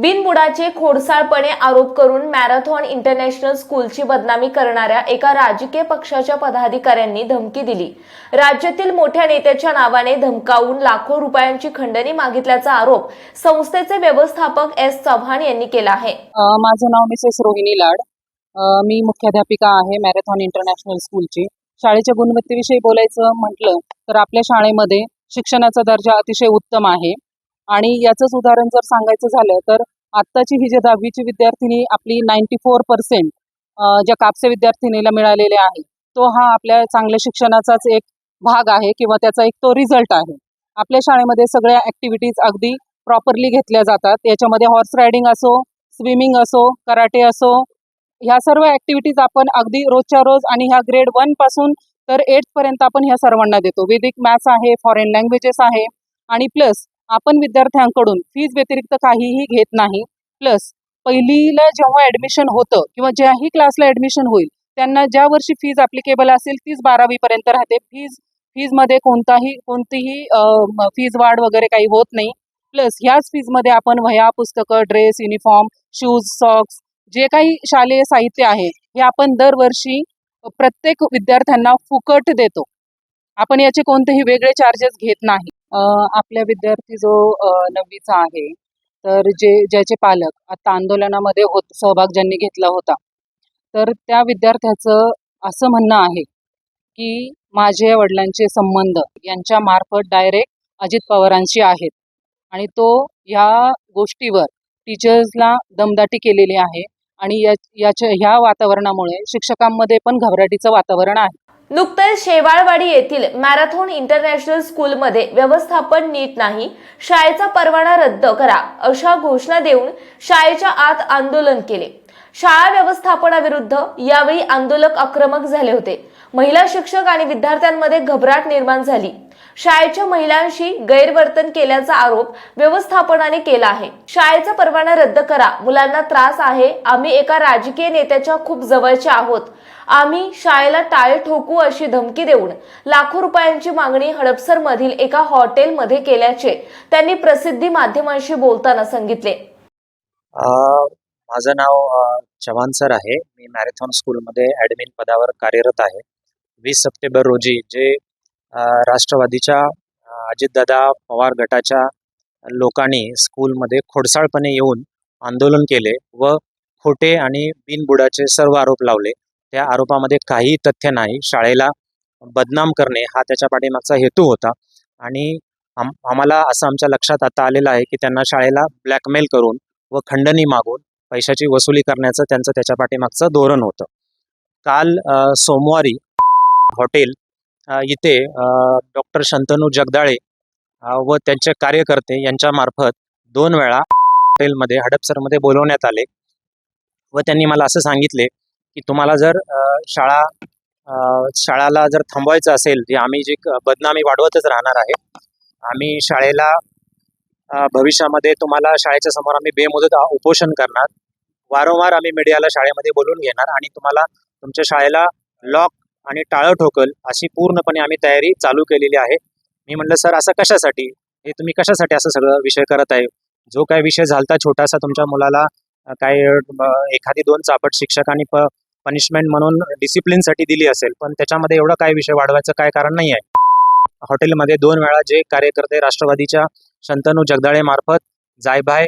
बिनबुडाचे खोडसाळपणे आरोप करून मॅरेथॉन इंटरनॅशनल स्कूलची बदनामी करणाऱ्या एका राजकीय पक्षाच्या पदाधिकाऱ्यांनी धमकी दिली। राज्यातील मोठ्या नेत्याच्या नावाने धमकावून लाखो रुपयांची खंडणी मागितल्याचा आरोप संस्थेचे व्यवस्थापक एस चव्हाण यांनी केला आहे। माझं नाव मिसेस रोहिणी लाड, मी मुख्याध्यापिका आहे मॅरेथॉन इंटरनॅशनल स्कूलची। शाळेच्या गुणवत्तेविषयी बोलायचं म्हटलं तर आपल्या शाळेमध्ये शिक्षणाचा दर्जा अतिशय उत्तम आहे आणि याचंच उदाहरण जर सांगायचं झालं तर आत्ताची ही जी 10वीची विद्यार्थिनी आपली 94% ज्या कापसे विद्यार्थिनीला मिळालेले आहे तो हा आपल्या चांगल्या शिक्षणाचाच एक भाग आहे किंवा त्याचा एक तो रिझल्ट आहे। आपल्या शाळेमध्ये सगळ्या ॲक्टिव्हिटीज अगदी प्रॉपरली घेतल्या जातात। याच्यामध्ये हॉर्स रायडिंग असो, स्विमिंग असो, कराटे असो, ह्या सर्व ॲक्टिव्हिटीज आपण अगदी रोजच्या रोज आणि ह्या ग्रेड 1 पासून तर 8th पर्यंत आपण ह्या सर्वांना देतो। वैदिक मॅथ्स आहे, फॉरेन लँग्वेजेस आहे आणि प्लस आपण विद्यार्थ्यांकडून फीज व्यतिरिक्त काहीही घेत नाही। प्लस पहिलीला जेव्हा ॲडमिशन होतं किंवा ज्याही क्लासला ॲडमिशन होईल त्यांना ज्या वर्षी फीज ॲप्लिकेबल असेल तीच 12वी पर्यंत राहते। फीजमध्ये कोणतीही फीज वाढ वगैरे काही होत नाही। प्लस ह्याच फीजमध्ये आपण वह्या, पुस्तकं, ड्रेस, युनिफॉर्म, शूज, सॉक्स जे काही शालेय साहित्य आहे हे आपण दरवर्षी प्रत्येक विद्यार्थ्यांना फुकट देतो। आपण याचे कोणतेही वेगळे चार्जेस घेत नाही। आपल्या विद्यार्थी जो 9वीचा आहे तर ज्याचे पालक आता आंदोलनामध्ये सहभाग ज्यांनी घेतला होता तर त्या विद्यार्थ्याचं असं म्हणणं आहे की माझ्या वडिलांचे संबंध यांच्या मार्फत डायरेक्ट अजित पवारांशी आहेत आणि तो या गोष्टीवर टीचर्सला दमदाटी केलेली आहे आणि ह्या वातावरणामुळे शिक्षकांमध्ये पण घबराटीचं वातावरण आहे। नुकतेच शेवाळवाडी येथील मॅरेथॉन इंटरनॅशनल स्कूलमध्ये व्यवस्थापन नीट नाही, शाळेचा परवाना रद्द करा अशा घोषणा देऊन शाळेच्या आत आंदोलन केले। शाळा व्यवस्थापनाविरुद्ध यावेळी आंदोलक आक्रमक झाले होते। महिला शिक्षक आणि विद्यार्थ्यांमध्ये घबराट निर्माण झाली। शाळेच्या महिलांशी गैरवर्तन केल्याचा आरोप व्यवस्थापनाने केला आहे। शाळेचा परवाना रद्द करा, मुलांना त्रास आहे, आम्ही एका राजकीय नेत्याच्या खूप जवळचे आहोत, आम्ही शाळेला टाळे ठोकू अशी धमकी देऊन लाखो रुपयांची मागणी हडपसरमधील एका हॉटेलमध्ये केल्याचे त्यांनी प्रसिद्धी माध्यमांशी बोलताना सांगितले। माझं नाव चव्हाण सर आहे। मी मॅरेथॉन स्कूलमध्ये ॲडमिन पदावर कार्यरत आहे। 20 सप्टेंबर रोजी जे राष्ट्रवादीच्या अजितदादा पवार गटाच्या लोकांनी स्कूलमध्ये खोडसाळपणे येऊन आंदोलन केले व खोटे आणि बिनबुडाचे सर्व आरोप लावले। त्या आरोपामध्ये काही तथ्य नाही। शाळेला बदनाम करणे हा त्याच्या पाठीमागचा हेतू होता आणि आम्हाला असं आमच्या लक्षात आता आलेलं आहे की त्यांना शाळेला ब्लॅकमेल करून व खंडणी मागून पैशाची वसुली करण्याचं त्यांचं त्याच्या पाठीमागचं धोरण होतं। काल सोमवारी हॉटेल इथे डॉक्टर शंतनू जगदाळे व त्यांचे कार्यकर्ते यांच्यामार्फत 2 वेळा हॉटेलमध्ये हडपसरमध्ये बोलवण्यात आले व त्यांनी मला असं सांगितले की तुम्हाला जर शाळाला जर थांबवायचं असेल की आम्ही जी बदनामी वाढवतच राहणार आहे, आम्ही शाळेला भविष्यामध्ये तुम्हाला शाळेच्या समोर आम्ही बेमुदत उपोषण करणार, वारंवार आम्ही मीडियाला शाळेमध्ये बोलवून घेणार आणि तुम्हाला तुमच्या शाळेला लॉक आणि टाळं ठोकल अशी पूर्णपणे आम्ही तयारी चालू केलेली आहे। मी म्हटलं सर असं कशासाठी, हे तुम्ही कशासाठी असं सगळं विषय करत आहे? जो काय विषय झालता छोटासा, तुमच्या मुलाला काय एखादी 2 चापट शिक्षकांनी पनिशमेंट म्हणून डिसिप्लिनसाठी दिली असेल, पण त्याच्यामध्ये एवढं काय विषय वाढवायचं काय कारण नाही आहे। हॉटेलमध्ये 2 वेळा जे कार्यकर्ते राष्ट्रवादीच्या शंतनू जगदाळे मार्फत, जायभाय,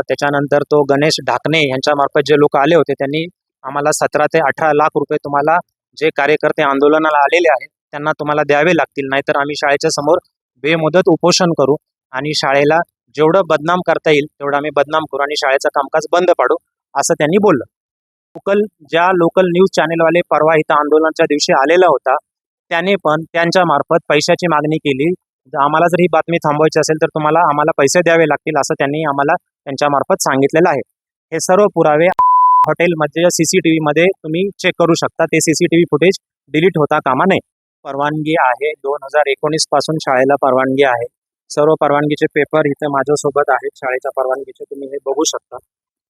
त्याच्यानंतर तो गणेश ढाकणे यांच्यामार्फत जे लोक आले होते त्यांनी आम्हाला 17 ते 18 लाख रुपये तुम्हाला जे कार्यकर्ते आंदोलनाला आलेले आहेत त्यांना तुम्हाला द्यावे लागतील, नाहीतर आम्ही शाळेच्या समोर बेमुदत उपोषण करू आणि शाळेला जेवढं बदनाम करता येईल तेवढं आम्ही बदनाम करू आणि शाळेचं कामकाज बंद पाडू असं त्यांनी बोललं। लोकल न्यूज चॅनेलवाले परवा इथं आंदोलनाच्या दिवशी आलेला होता, त्याने पण त्यांच्या मार्फत पैशाची मागणी केली। आम्हाला जर ही बातमी थांबवायची असेल तर आम्हाला पैसे द्यावे लागतील असं त्यांनी आम्हाला त्यांच्या मार्फत सांगितलेलं आहे। हे सर्व पुरावे हॉटेलमध्ये CCTV मध्ये तुम्ही चेक करू शकता। ते CCTV फुटेज डिलीट होता कामा नये। परवानगी आहे 2019 पासून शाळेला परवानगी आहे। सर्व परवानगीचे पेपर इथे माझ्यासोबत आहेत। शाळेच्या परवानगीचे तुम्ही हे बघू शकता।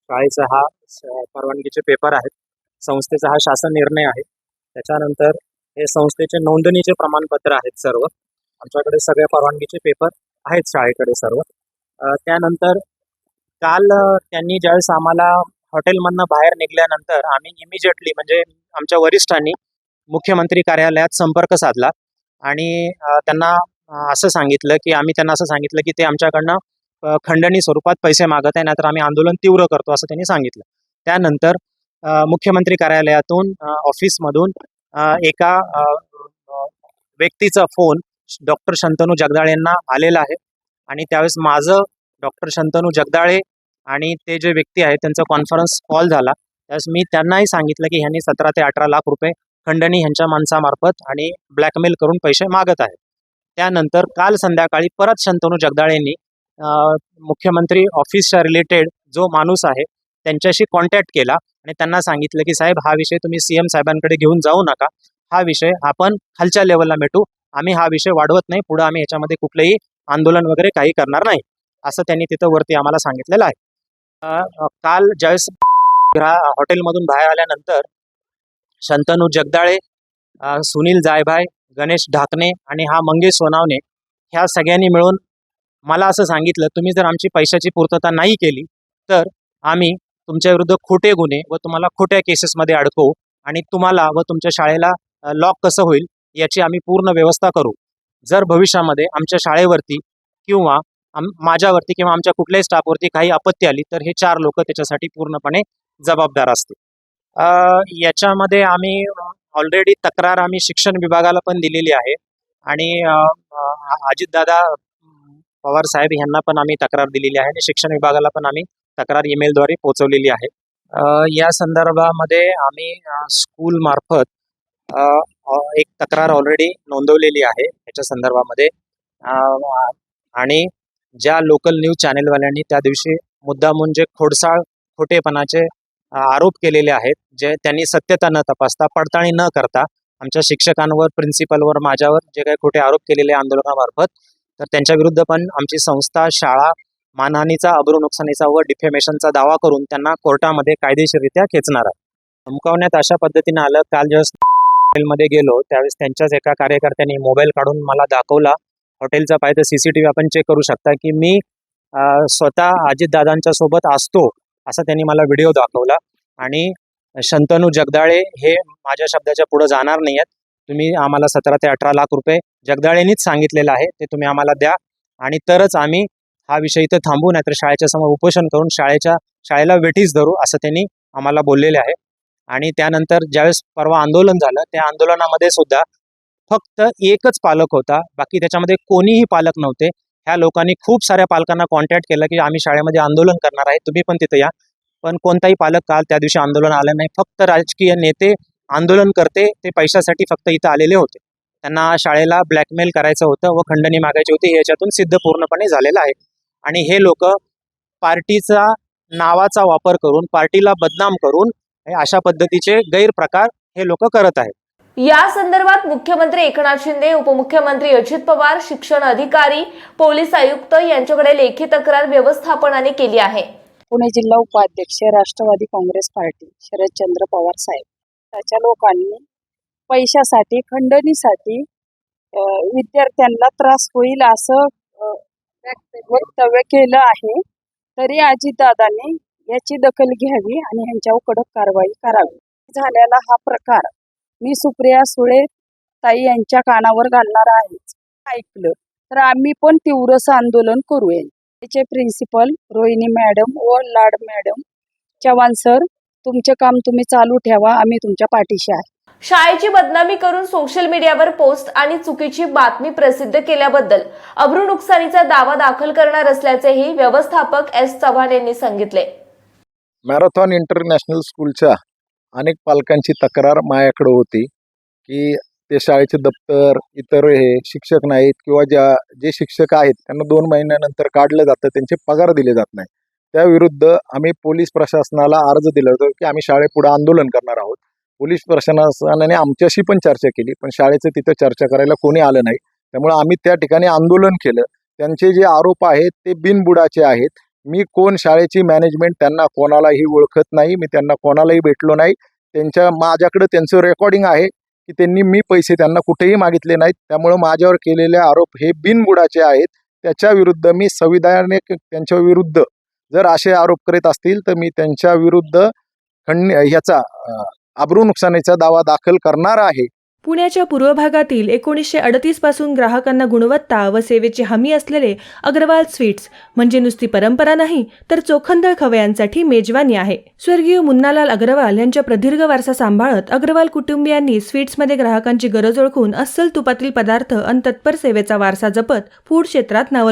शाळेचा हा परवानगीचे पेपर आहेत। संस्थेचा हा शासन निर्णय आहे। त्याच्यानंतर हे संस्थेचे नोंदणीचे प्रमाणपत्र आहेत सर्व। आमच्याकडे सगळे परवानगीचे पेपर आहेत शाळेकडे सर्व। त्यानंतर काल त्यांनी ज्यावेळेस आम्हाला हॉटेलमधनं बाहेर निघाल्यानंतर आम्ही इमिजिएटली म्हणजे आमच्या वरिष्ठांनी मुख्यमंत्री कार्यालयात संपर्क साधला आणि त्यांना असं सांगितलं की आम्ही त्यांना असं सांगितलं की ते आमच्याकडनं खंडणी स्वरूपात पैसे मागत आहे, नाहीतर आम्ही आंदोलन तीव्र करतो असं त्यांनी सांगितलं. त्यानंतर मुख्यमंत्री कार्यालयातून ऑफिसमधून एका व्यक्तीचा फोन डॉक्टर शंतनू जगदाळे यांना आलेला आहे आणि त्यावेळेस माझं डॉक्टर शंतनू जगदाळे आणि ते जे व्यक्ती आहेत त्यांचा कॉन्फरन्स कॉल झाला. त्यावेळेस मी त्यांनाही सांगितलं की ह्यांनी 17 ते 18 लाख रुपये खंडणी ह्यांच्या माणसामार्फत आणि ब्लॅकमेल करून पैसे मागत आहेत. त्यानंतर काल संध्याकाळी परत शंतनू जगदाळेंनी मुख्यमंत्री ऑफिसच्या रिलेटेड जो माणूस आहे त्यांच्याशी कॉन्टॅक्ट केला आणि त्यांना सांगितलं की साहेब, हा विषय तुम्ही CM साहेबांकडे घेऊन जाऊ नका, हा विषय आपण खालच्या लेवलला मिटू, आम्ही हा विषय वाढवत नाही, पुढे आम्ही याच्यामध्ये कुठलंही आंदोलन वगैरे काही करणार नाही, असं त्यांनी तिथं वरती आम्हाला सांगितलेलं आहे. काल ज्यावेळेस हॉटेलमधून बाहेर आल्यानंतर शंतनू जगदाळे, सुनील जायभाय, गणेश ढाकणे आणि हा मंगेश सोनावणे ह्या सगळ्यांनी मिळून मला असं सांगितलं, तुम्ही जर आमची पैशाची पूर्तता नाही केली तर आम्ही तुमच्या विरुद्ध खोटे गुन्हे व तुम्हाला खोट्या केसेसमध्ये अडकवू आणि तुम्हाला व तुमच्या शाळेला लॉक कसं होईल याची आम्ही पूर्ण व्यवस्था करू. जर भविष्यामध्ये आमच्या शाळेवरती किंवा माझ्यावरती किंवा आमच्या कुठल्याही स्टाफवरती काही आपत्ती आली तर हे 4 लोक त्याच्यासाठी पूर्णपणे जबाबदार असतील. याच्यामध्ये आम्ही ऑलरेडी तक्रार आम्ही शिक्षण विभागाला पण दिलेली आहे आणि अजितदादा पवार साहेब यांना पण आम्ही तक्रार दिलेली आहे आणि शिक्षण विभागाला पण आम्ही तक्रार ईमेलद्वारे पोहोचवलेली आहे. या संदर्भामध्ये आम्ही स्कूल मार्फत एक तक्रार ऑलरेडी नोंदवलेली आहे याच्या संदर्भामध्ये आणि ज्या लोकल न्यूज चॅनेलवाल्यांनी त्या दिवशी मुद्दामून जे खोटेपणाचे आरोप केलेले आहेत, जे त्यांनी सत्यता न तपासता पडताळणी न करता आमच्या शिक्षकांवर, प्रिन्सिपलवर, माझ्यावर जे काही खोटे आरोप केलेले आंदोलनामार्फत, तर त्यांच्या विरुद्ध पण आमची संस्था, शाळा मानहानीचा, अब्रू नुकसानीचा व डिफेमेशनचा दावा करून त्यांना कोर्टामध्ये कायदेशीररित्या खेचणार आहे. धमकावण्यात अशा पद्धतीने आलं, काल ज्यावेळेस हॉटेलमध्ये गेलो त्यावेळेस त्यांच्याच एका कार्यकर्त्यांनी मोबाईल काढून मला दाखवला. हॉटेलचा पाहिजे CCTV आपण चेक करू शकता की मी स्वतः अजितदादांच्या सोबत असतो असा त्यांनी मला व्हिडिओ दाखवला आणि शंतनू जगदाळे हे माझ्या शब्दाच्या पुढे जाणार नाही आहेत, तुम्ही आम्हाला 17 ते 18 लाख रुपये जगदाळेंनीच सांगितलेलं आहे ते तुम्ही आम्हाला द्या आणि तरच आम्ही हा विषय इथं थांबू, नाहीतर शाळेच्या समोर उपोषण करून शाळेला वेठीस धरू असं त्यांनी आम्हाला बोललेले आहे. आणि त्यानंतर ज्यावेळेस परवा आंदोलन झालं त्या आंदोलनामध्ये सुद्धा फक्त एकच पालक होता, बाकी त्याच्यामध्ये कोणीही पालक नव्हते. ह्या लोकांनी खूप साऱ्या पालकांना कॉन्टॅक्ट केलं की आम्ही शाळेमध्ये आंदोलन करणार आहे, तुम्ही पण तिथे या, पण कोणताही पालक काल त्या दिवशी आंदोलन आलं नाही. फक्त राजकीय नेते, आंदोलन करते ते पैशासाठी फक्त इथं आलेले होते. त्यांना शाळेला ब्लॅकमेल करायचं होतं व खंडणी मागायची होती, हे याच्यातून सिद्ध पूर्णपणे झालेलं आहे. आणि हे लोक पार्टीचा नावाचा वापर करून, पार्टीला बदनाम करून अशा पद्धतीचे गैरप्रकार हे लोक करत आहेत. या संदर्भात मुख्यमंत्री एकनाथ शिंदे, उपमुख्यमंत्री अजित पवार, शिक्षण अधिकारी, पोलीस आयुक्त यांच्याकडे लेखी तक्रार व्यवस्थापनाने केली आहे. पुणे जिल्हा उपाध्यक्ष राष्ट्रवादी काँग्रेस पार्टी शरदचंद्र पवार साहेब, त्याच्या लोकांनी पैशासाठी, खंडणीसाठी विद्यार्थ्यांना त्रास होईल असं वक्तव्य केलं आहे. तरी अजितदादांनी याची दखल घ्यावी आणि ह्यांच्यावर कडक कारवाई करावी. झालेला हा प्रकार मी सुप्रिया सुळे ताई यांच्या कानावर घालणार आहे. ऐकलं तर आम्ही पण तीव्रच आंदोलन करूया. त्याचे प्रिन्सिपल रोहिणी मॅडम व लाड मॅडम, चव्हाण सर, तुमचे काम तुम्ही चालू ठेवा, आम्ही तुमच्या पाठीशी आहे. शाळेची बदनामी करून सोशल मीडियावर पोस्ट आणि चुकीची बातमी प्रसिद्ध केल्याबद्दल अब्रू नुकसानीचा दावा दाखल करणार असल्याचेही व्यवस्थापक S. चव्हाण यांनी सांगितले. मॅरेथॉन इंटरनॅशनल स्कूलच्या अनेक पालकांची तक्रार माझ्याकडे होती की ते शाळेचे दप्तर, इतर हे शिक्षक नाहीत किंवा जे शिक्षक आहेत त्यांना 2 महिन्यानंतर काढलं जातं, त्यांचे पगार दिले जात नाही. त्याविरुद्ध आम्ही पोलीस प्रशासनाला अर्ज दिला होता की आम्ही शाळेपुढे आंदोलन करणार आहोत. पोलीस प्रशासनाने आमच्याशी पण चर्चा केली, पण शाळेचं तिथं चर्चा करायला कोणी आलं नाही. त्यामुळे आम्ही त्या ठिकाणी आंदोलन केलं. त्यांचे जे आरोप आहेत ते बिनबुडाचे आहेत. मी कोण शाळेची मॅनेजमेंट त्यांना कोणालाही ओळखत नाही, मी त्यांना कोणालाही भेटलो नाही. माझ्याकडे त्यांचं रेकॉर्डिंग आहे की त्यांनी मी पैसे त्यांना कुठेही मागितले नाहीत. त्यामुळं माझ्यावर केलेले आरोप हे बिनबुडाचे आहेत. त्याच्या विरुद्ध मी संविधानिक त्यांच्या विरुद्ध जर असे आरोप करीत असतील तर मी त्यांच्या विरुद्ध ह्याचा अब्रू नुकसानीचा दावा दाखल करणार आहे. पुण्याच्या पूर्व भागातील 1938 पासून ग्राहकांना गुणवत्ता व सेवेची हमी असलेले अग्रवाल स्वीट्स म्हणजे नुसती परंपरा नाही तर चोखंदळ खवयांसाठी मेजवानी आहे. स्वर्गीय मुन्नालाल अग्रवाल यांच्या प्रदीर्घ वारसा सांभाळत अग्रवाल कुटुंबियांनी स्वीट्समध्ये ग्राहकांची गरज ओळखून अस्सल तुपातील पदार्थ आणि तत्पर सेवेचा वारसा जपत फूड क्षेत्रात नाव